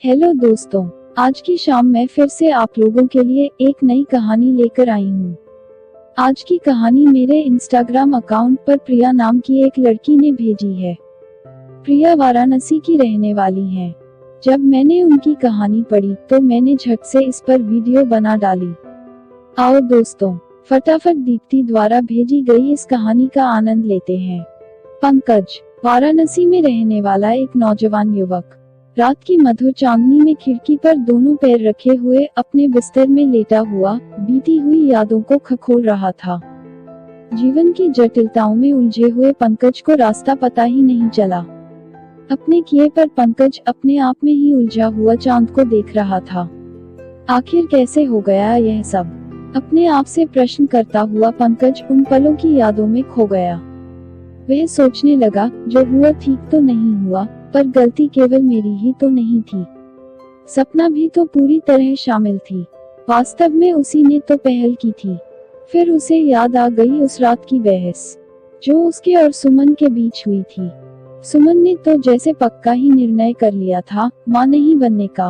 Hello दोस्तों, आज की शाम मैं फिर से आप लोगों के लिए एक नई कहानी लेकर आई हूँ। आज की कहानी मेरे इंस्टाग्राम अकाउंट पर प्रिया नाम की एक लड़की ने भेजी है। प्रिया वाराणसी की रहने वाली हैं। जब मैंने उनकी कहानी पढ़ी तो मैंने झट से इस पर वीडियो बना डाली। आओ दोस्तों, फटाफट दीप्ति द्वारा भेजी गई इस कहानी का आनंद लेते हैं। पंकज वाराणसी में रहने वाला एक नौजवान युवक रात की मधुर चांदनी में खिड़की पर दोनों पैर रखे हुए अपने बिस्तर में लेटा हुआ बीती हुई यादों को खखोल रहा था। जीवन की जटिलताओं में उलझे हुए पंकज को रास्ता पता ही नहीं चला। अपने किए पर पंकज अपने आप में ही उलझा हुआ चांद को देख रहा था। आखिर कैसे हो गया यह सब? अपने आप से प्रश्न करता हुआ पंकज उन पलों की यादों में खो गया। वह सोचने लगा, जो हुआ ठीक तो नहीं हुआ, पर गलती केवल मेरी ही तो नहीं थी। सपना भी तो पूरी तरह शामिल थी। वास्तव में उसी ने तो पहल की थी। फिर उसे याद आ गई उस रात की बहस जो उसके और सुमन के बीच हुई थी। सुमन ने तो जैसे पक्का ही निर्णय कर लिया था मां नहीं बनने का,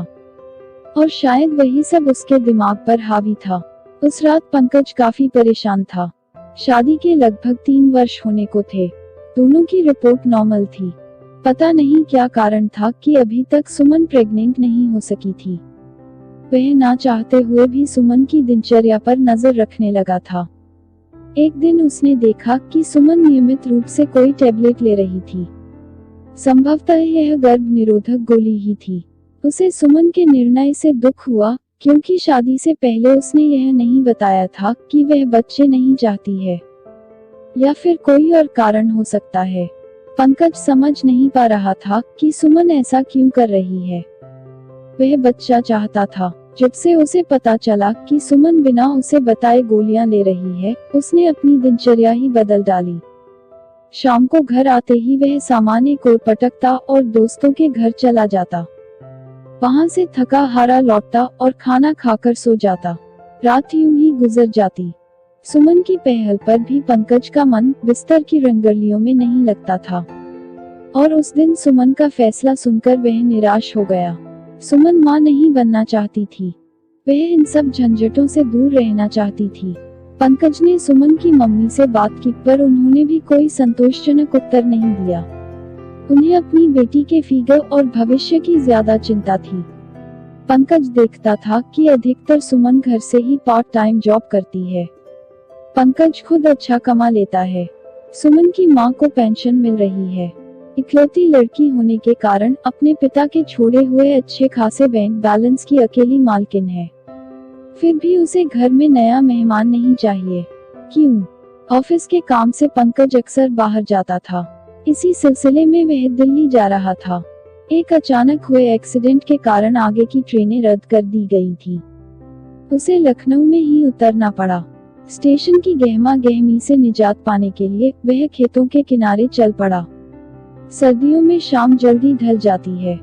और शायद वही सब उसके दिमाग पर हावी था। उस रात पंकज काफी परेशान था। शादी के लगभग 3 वर्ष होने को थे। दोनों की रिपोर्ट नॉर्मल थी। पता नहीं क्या कारण था कि अभी तक सुमन प्रेग्नेंट नहीं हो सकी थी। वह ना चाहते हुए भी सुमन की दिनचर्या पर नजर रखने लगा था। एक दिन उसने देखा कि सुमन नियमित रूप से कोई टैबलेट ले रही थी। संभवतः यह गर्भ निरोधक गोली ही थी। उसे सुमन के निर्णय से दुख हुआ, क्योंकि शादी से पहले उसने यह नहीं बताया था कि वह बच्चे नहीं चाहती है, या फिर कोई और कारण हो सकता है। पंकज समझ नहीं पा रहा था कि सुमन ऐसा क्यों कर रही है। वह बच्चा चाहता था। जब से उसे पता चला कि सुमन बिना उसे बताए गोलियां ले रही है, उसने अपनी दिनचर्या ही बदल डाली। शाम को घर आते ही वह सामान्य को पटकता और दोस्तों के घर चला जाता। वहां से थका हारा लौटता और खाना खाकर सो जाता। रात यूं ही गुजर जाती। सुमन की पहल पर भी पंकज का मन बिस्तर की रंगरलियों में नहीं लगता था, और उस दिन सुमन का फैसला सुनकर वह निराश हो गया। सुमन मां नहीं बनना चाहती थी। वह इन सब झंझटों से दूर रहना चाहती थी। पंकज ने सुमन की मम्मी से बात की, पर उन्होंने भी कोई संतोषजनक उत्तर नहीं दिया। उन्हें अपनी बेटी के फिगर और भविष्य की ज्यादा चिंता थी। पंकज देखता था कि अधिकतर सुमन घर से ही पार्ट टाइम जॉब करती है। पंकज खुद अच्छा कमा लेता है। सुमन की मां को पेंशन मिल रही है। इकलौती लड़की होने के कारण अपने पिता के छोड़े हुए अच्छे खासे बैंक बैलेंस की अकेली मालकिन है। फिर भी उसे घर में नया मेहमान नहीं चाहिए। क्यों? ऑफिस के काम से पंकज अक्सर बाहर जाता था। इसी सिलसिले में वह दिल्ली जा रहा था। एक अचानक हुए एक्सीडेंट के कारण आगे की ट्रेनें रद्द कर दी गई थी। उसे लखनऊ में ही उतरना पड़ा। स्टेशन की गहमा गहमी से निजात पाने के लिए वह खेतों के किनारे चल पड़ा। सर्दियों में शाम जल्दी ढल जाती है।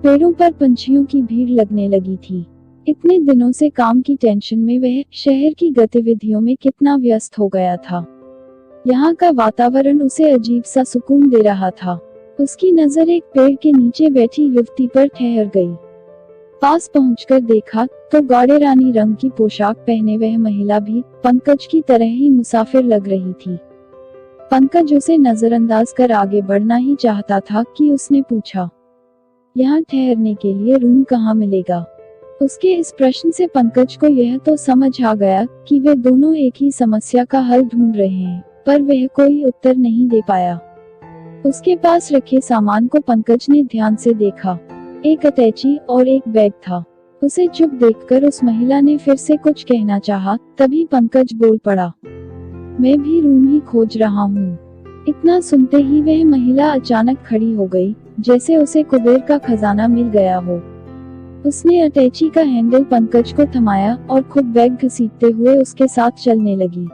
पेड़ों पर पंछियों की भीड़ लगने लगी थी। इतने दिनों से काम की टेंशन में वह शहर की गतिविधियों में कितना व्यस्त हो गया था। यहाँ का वातावरण उसे अजीब सा सुकून दे रहा था। उसकी नजर एक पेड़ के नीचे बैठी युवती पर ठहर गई। पास पहुंचकर देखा तो गाढ़े रानी रंग की पोशाक पहने वह महिला भी पंकज की तरह ही मुसाफिर लग रही थी। पंकज उसे नजरअंदाज कर आगे बढ़ना ही चाहता था कि उसने पूछा, यहाँ ठहरने के लिए रूम कहाँ मिलेगा? उसके इस प्रश्न से पंकज को यह तो समझ आ गया कि वे दोनों एक ही समस्या का हल ढूंढ रहे हैं, पर वह कोई उत्तर नहीं दे पाया। उसके पास रखे सामान को पंकज ने ध्यान से देखा। एक अटैची और एक बैग था। उसे चुप देखकर उस महिला ने फिर से कुछ कहना चाहा, तभी पंकज बोल पड़ा, मैं भी रूम ही खोज रहा हूँ। इतना सुनते ही वह महिला अचानक खड़ी हो गई, जैसे उसे कुबेर का खजाना मिल गया हो। उसने अटैची का हैंडल पंकज को थमाया और खुद बैग घसीटते हुए उसके साथ चलने लगी।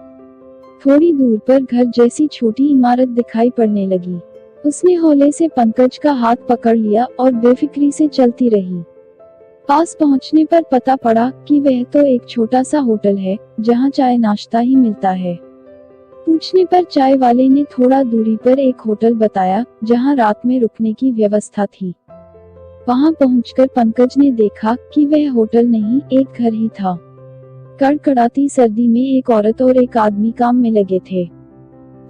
थोड़ी दूर पर घर जैसी छोटी इमारत दिखाई पड़ने लगी। उसने हौले से पंकज का हाथ पकड़ लिया और बेफिक्री से चलती रही। पास पहुंचने पर पता पड़ा कि वह तो एक छोटा सा होटल है, जहां चाय नाश्ता ही मिलता है। पूछने पर चाय वाले ने थोड़ा दूरी पर एक होटल बताया, जहां रात में रुकने की व्यवस्था थी। वहां पहुंचकर पंकज ने देखा कि वह होटल नहीं, एक घर ही था। कड़कड़ाती सर्दी में एक औरत और एक आदमी काम में लगे थे।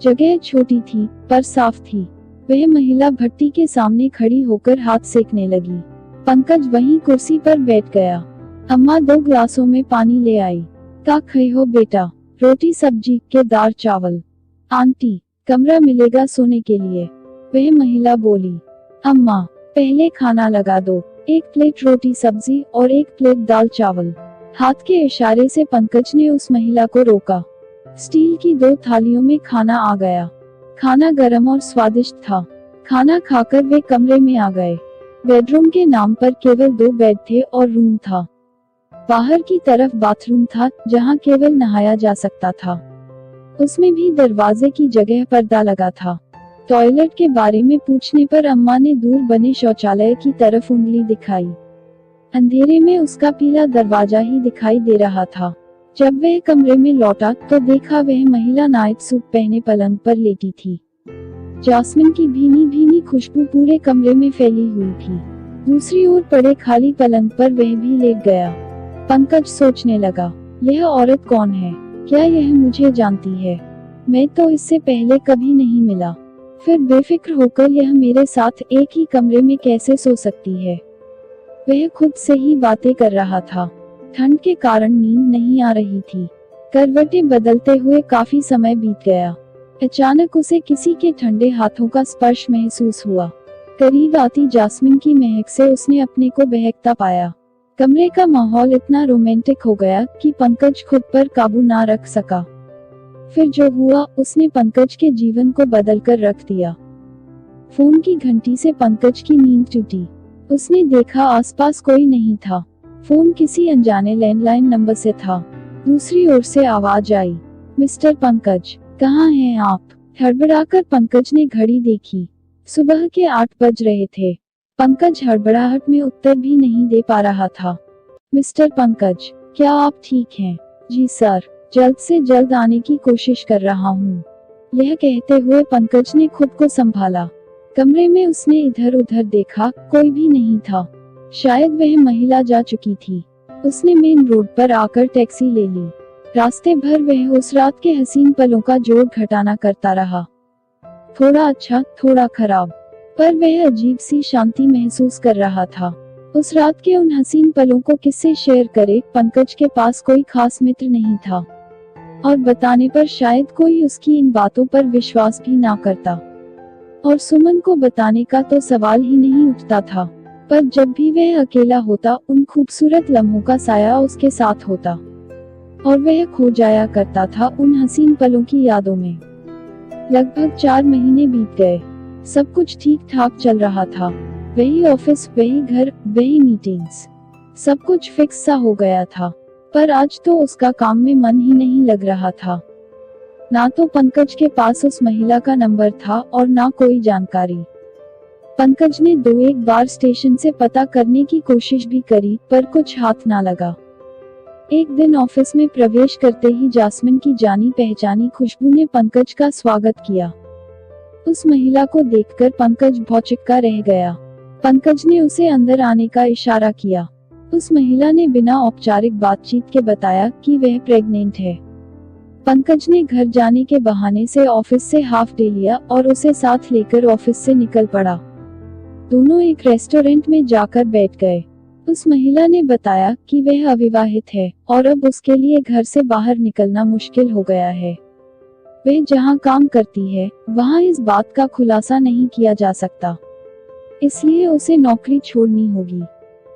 जगह छोटी थी पर साफ थी। वह महिला भट्टी के सामने खड़ी होकर हाथ सेकने लगी। पंकज वहीं कुर्सी पर बैठ गया। अम्मा 2 ग्लासों में पानी ले आई। क्या खाए हो बेटा? रोटी सब्जी के दाल चावल। आंटी, कमरा मिलेगा सोने के लिए? वह महिला बोली। अम्मा, पहले खाना लगा दो, 1 प्लेट रोटी सब्जी और 1 प्लेट दाल चावल। हाथ के इशारे से पंकज ने उस महिला को रोका। स्टील की 2 थालियों में खाना आ गया। खाना गर्म और स्वादिष्ट था। खाना खाकर वे कमरे में आ गए। बेडरूम के नाम पर केवल 2 बेड थे और रूम था। बाहर की तरफ बाथरूम था जहां केवल नहाया जा सकता था। उसमें भी दरवाजे की जगह पर्दा लगा था। टॉयलेट के बारे में पूछने पर अम्मा ने दूर बने शौचालय की तरफ उंगली दिखाई। अंधेरे में उसका पीला दरवाजा ही दिखाई दे रहा था। जब वह कमरे में लौटा तो देखा वह महिला नाइट सूट पहने पलंग पर लेटी थी। जास्मिन की भीनी भीनी खुशबू पूरे कमरे में फैली हुई थी। दूसरी ओर पड़े खाली पलंग पर वह भी लेट गया। पंकज सोचने लगा, यह औरत कौन है? क्या यह मुझे जानती है? मैं तो इससे पहले कभी नहीं मिला। फिर बेफिक्र होकर यह मेरे साथ एक ही कमरे में कैसे सो सकती है? वह खुद से ही बातें कर रहा था। ठंड के कारण नींद नहीं आ रही थी। करवटें बदलते हुए काफी समय बीत गया। अचानक उसे किसी के ठंडे हाथों का स्पर्श महसूस हुआ। करीब आती जास्मिन की महक से उसने अपने को बहकता पाया। कमरे का माहौल इतना रोमांटिक हो गया कि पंकज खुद पर काबू ना रख सका। फिर जो हुआ उसने पंकज के जीवन को बदल कर रख दिया। फोन की घंटी से पंकज की नींद टूटी। उसने देखा आसपास कोई नहीं था। फोन किसी अनजाने लैंडलाइन नंबर से था। दूसरी ओर से आवाज आई, मिस्टर पंकज, कहाँ हैं आप? हड़बड़ाकर पंकज ने घड़ी देखी। सुबह के 8 बज रहे थे। पंकज हड़बड़ाहट में उत्तर भी नहीं दे पा रहा था। मिस्टर पंकज, क्या आप ठीक हैं? जी सर, जल्द से जल्द आने की कोशिश कर रहा हूँ। यह कहते हुए पंकज ने खुद को संभाला। कमरे में उसने इधर उधर देखा, कोई भी नहीं था। शायद वह महिला जा चुकी थी। उसने मेन रोड पर आकर टैक्सी ले ली। रास्ते भर वह उस रात के हसीन पलों का जोड़ घटाना करता रहा। थोड़ा अच्छा, थोड़ा खराब, पर वह अजीब सी शांति महसूस कर रहा था। उस रात के उन हसीन पलों को किससे शेयर करे? पंकज के पास कोई खास मित्र नहीं था और बताने पर शायद कोई उसकी इन बातों पर विश्वास भी ना करता। और सुमन को बताने का तो सवाल ही नहीं उठता था। पर जब भी वह अकेला होता उन खूबसूरत लम्हों का साया उसके साथ होता और वह खो जाया करता था उन हसीन पलों की यादों में। लगभग 4 महीने बीत गए। सब कुछ ठीक ठाक चल रहा था। वही ऑफिस, वही घर, वही मीटिंग्स, सब कुछ फिक्स सा हो गया था। पर आज तो उसका काम में मन ही नहीं लग रहा था। ना तो पंकज के पास उस महिला का नंबर था और ना कोई जानकारी। पंकज ने 2-1 बार स्टेशन से पता करने की कोशिश भी करी, पर कुछ हाथ ना लगा। एक दिन ऑफिस में प्रवेश करते ही जास्मिन की जानी पहचानी खुशबू ने पंकज का स्वागत किया। उस महिला को देखकर पंकज भौचक्का रह गया। पंकज ने उसे अंदर आने का इशारा किया। उस महिला ने बिना औपचारिक बातचीत के बताया कि वह प्रेग्नेंट है। पंकज ने घर जाने के बहाने से ऑफिस से हाफ डे लिया और उसे साथ लेकर ऑफिस से निकल पड़ा। दोनों एक रेस्टोरेंट में जाकर बैठ गए। उस महिला ने बताया कि वह अविवाहित है और अब उसके लिए घर से बाहर निकलना मुश्किल हो गया है। वह जहां काम करती है वहां इस बात का खुलासा नहीं किया जा सकता, इसलिए उसे नौकरी छोड़नी होगी।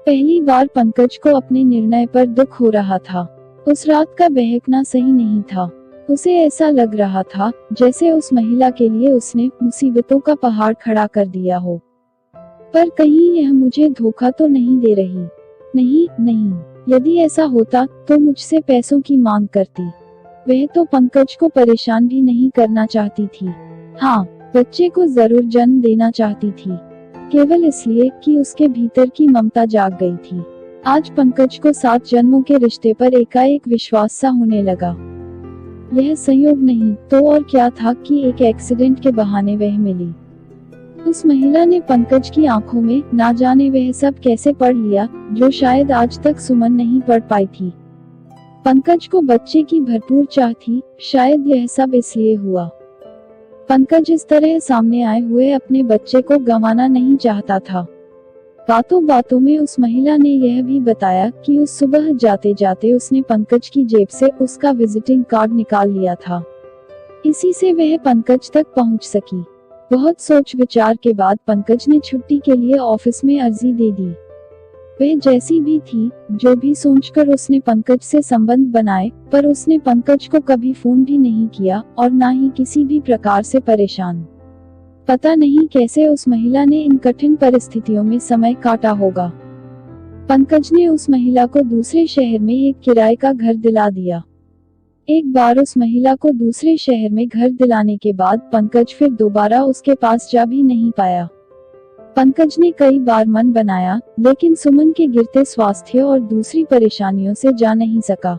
पहली बार पंकज को अपने निर्णय पर दुख हो रहा था। उस रात का बहकना सही नहीं था। उसे ऐसा लग रहा था जैसे उस महिला के लिए उसने मुसीबतों का पहाड़ खड़ा कर दिया हो। पर कहीं यह मुझे धोखा तो नहीं दे रही? नहीं, यदि ऐसा होता तो मुझसे पैसों की मांग करती। वह तो पंकज को परेशान भी नहीं करना चाहती थी। हाँ, बच्चे को जरूर जन्म देना चाहती थी, केवल इसलिए कि उसके भीतर की ममता जाग गई थी। आज पंकज को 7 जन्मों के रिश्ते पर एकाएक विश्वास सा होने लगा। यह संयोग नहीं तो और क्या था कि एक एक्सीडेंट के बहाने वह मिली। उस महिला ने पंकज की आंखों में ना जाने वह सब कैसे पढ़ लिया, जो शायद आज तक सुमन नहीं पढ़ पाई थी। पंकज को बच्चे की भरपूर चाह थी, शायद यह सब इसलिए हुआ। पंकज इस तरह सामने आए हुए अपने बच्चे को गंवाना नहीं चाहता था। बातों बातों में उस महिला ने यह भी बताया कि उस सुबह जाते जाते उसने पंकज की जेब से उसका विजिटिंग कार्ड निकाल लिया था। इसी से वह पंकज तक पहुंच सकी। बहुत सोच विचार के बाद पंकज ने छुट्टी के लिए ऑफिस में अर्जी दे दी। वह जैसी भी थी, जो भी सोचकर उसने पंकज से संबंध बनाए, पर उसने पंकज को कभी फोन भी नहीं किया और ना ही किसी भी प्रकार से परेशान। पता नहीं कैसे उस महिला ने इन कठिन परिस्थितियों में समय काटा होगा। पंकज ने उस महिला को दूसरे शहर में एक किराए का घर दिला दिया। एक बार उस महिला को दूसरे शहर में घर दिलाने के बाद पंकज फिर दोबारा उसके पास जा भी नहीं पाया। पंकज ने कई बार मन बनाया, लेकिन सुमन के गिरते स्वास्थ्य और दूसरी परेशानियों से जा नहीं सका।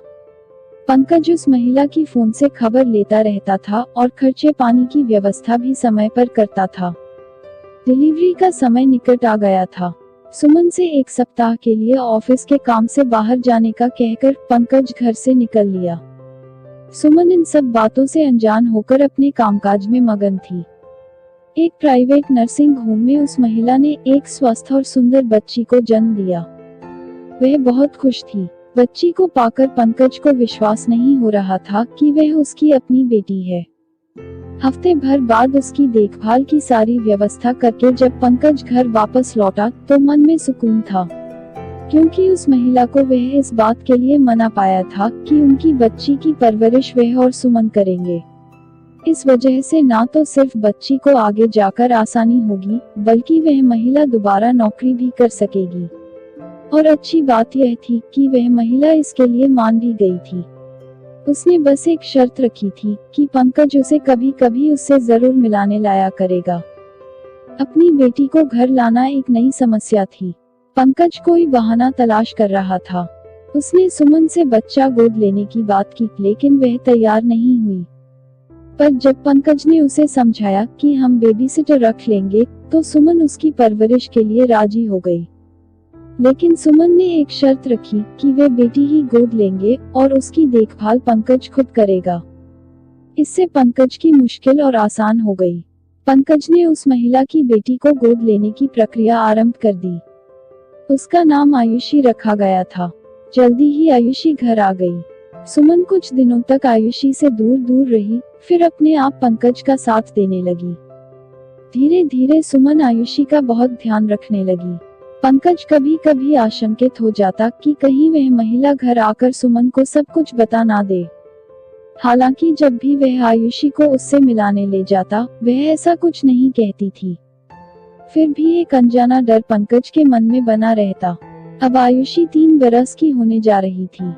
पंकज उस महिला की फोन से खबर लेता रहता था और खर्चे पानी की व्यवस्था भी समय पर करता था। डिलीवरी का समय निकट आ गया था। सुमन से एक सप्ताह के लिए ऑफिस के काम से बाहर जाने का कहकर पंकज घर से निकल लिया। सुमन इन सब बातों से अनजान होकर अपने कामकाज में मगन थी। एक प्राइवेट नर्सिंग होम में उस महिला ने एक स्वस्थ और सुंदर बच्ची को जन्म दिया। वह बहुत खुश थी। बच्ची को पाकर पंकज को विश्वास नहीं हो रहा था कि वह उसकी अपनी बेटी है। हफ्ते भर बाद उसकी देखभाल की सारी व्यवस्था करके जब पंकज घर वापस लौटा तो मन में सुकून था, क्योंकि उस महिला को वह इस बात के लिए मना पाया था कि उनकी बच्ची की परवरिश वह और सुमन करेंगे। इस वजह से ना तो सिर्फ बच्ची को आगे जाकर आसानी होगी, बल्कि वह महिला दोबारा नौकरी भी कर सकेगी। और अच्छी बात यह थी कि वह महिला इसके लिए मान भी गई थी। उसने बस एक शर्त रखी थी कि पंकज उसे कभी कभी उससे जरूर मिलाने लाया करेगा। अपनी बेटी को घर लाना एक नई समस्या थी। पंकज कोई बहाना तलाश कर रहा था। उसने सुमन से बच्चा गोद लेने की बात की, लेकिन वह तैयार नहीं हुई। पर जब पंकज ने उसे समझाया कि हम बेबी सिटर रख लेंगे, तो सुमन उसकी परवरिश के लिए राजी हो गई। लेकिन सुमन ने एक शर्त रखी कि वे बेटी ही गोद लेंगे और उसकी देखभाल पंकज खुद करेगा। इससे पंकज की मुश्किल और आसान हो गई। पंकज ने उस महिला की बेटी को गोद लेने की प्रक्रिया आरंभ कर दी। उसका नाम आयुषी रखा गया था। जल्दी ही आयुषी घर आ गई। सुमन कुछ दिनों तक आयुषी से दूर दूर रही, फिर अपने आप पंकज का साथ देने लगी। धीरे धीरे सुमन आयुषी का बहुत ध्यान रखने लगी। पंकज कभी कभी आशंकित हो जाता कि कहीं वह महिला घर आकर सुमन को सब कुछ बता ना दे। हालांकि जब भी वह आयुषी को उससे मिलाने ले जाता, वह ऐसा कुछ नहीं कहती थी। फिर भी एक अनजाना डर पंकज के मन में बना रहता। अब आयुषी 3 बरस की होने जा रही थी।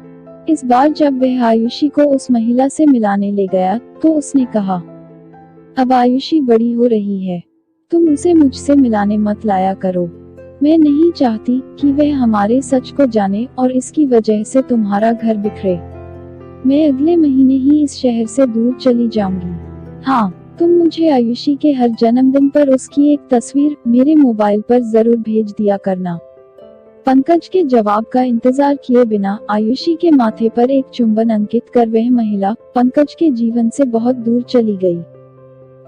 इस बार जब वह आयुषी को उस महिला से मिलाने ले गया, तो उसने कहा, अब आयुषी बड़ी हो रही है, तुम उसे मुझसे मिलाने मत लाया करो। मैं नहीं चाहती कि वह हमारे सच को जाने और इसकी वजह से तुम्हारा घर बिखरे। मैं अगले महीने ही इस शहर से दूर चली जाऊंगी। हाँ, तुम मुझे आयुषी के हर जन्मदिन पर उसकी एक तस्वीर मेरे मोबाइल पर जरूर भेज दिया करना। पंकज के जवाब का इंतजार किए बिना आयुषी के माथे पर एक चुंबन अंकित कर वह महिला पंकज के जीवन से बहुत दूर चली गई।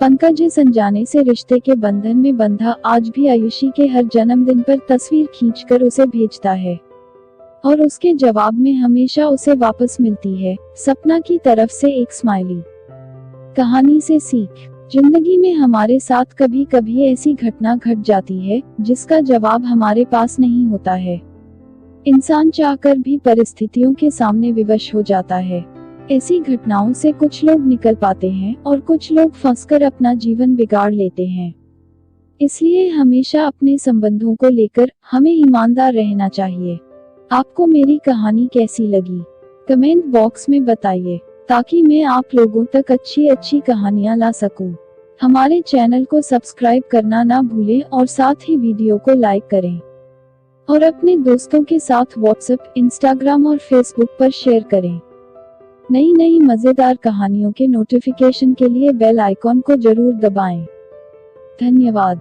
पंकज इस अनजाने से रिश्ते के बंधन में बंधा आज भी आयुषी के हर जन्मदिन पर तस्वीर खींचकर उसे भेजता है और उसके जवाब में हमेशा उसे वापस मिलती है सपना की तरफ से एक स्माइली। कहानी से सीख। जिंदगी में हमारे साथ कभी कभी ऐसी घटना घट जाती है जिसका जवाब हमारे पास नहीं होता है। इंसान चाहकर भी परिस्थितियों के सामने विवश हो जाता है। ऐसी घटनाओं से कुछ लोग निकल पाते हैं और कुछ लोग फंसकर अपना जीवन बिगाड़ लेते हैं। इसलिए हमेशा अपने संबंधों को लेकर हमें ईमानदार रहना चाहिए। आपको मेरी कहानी कैसी लगी? कमेंट बॉक्स में बताइए, ताकि मैं आप लोगों तक अच्छी अच्छी कहानियां ला सकूं। हमारे चैनल को सब्सक्राइब करना ना भूलें और साथ ही वीडियो को लाइक करें और अपने दोस्तों के साथ व्हाट्सएप, इंस्टाग्राम और फेसबुक पर शेयर करें। नई नई मजेदार कहानियों के नोटिफिकेशन के लिए बेल आइकॉन को जरूर दबाएं। धन्यवाद।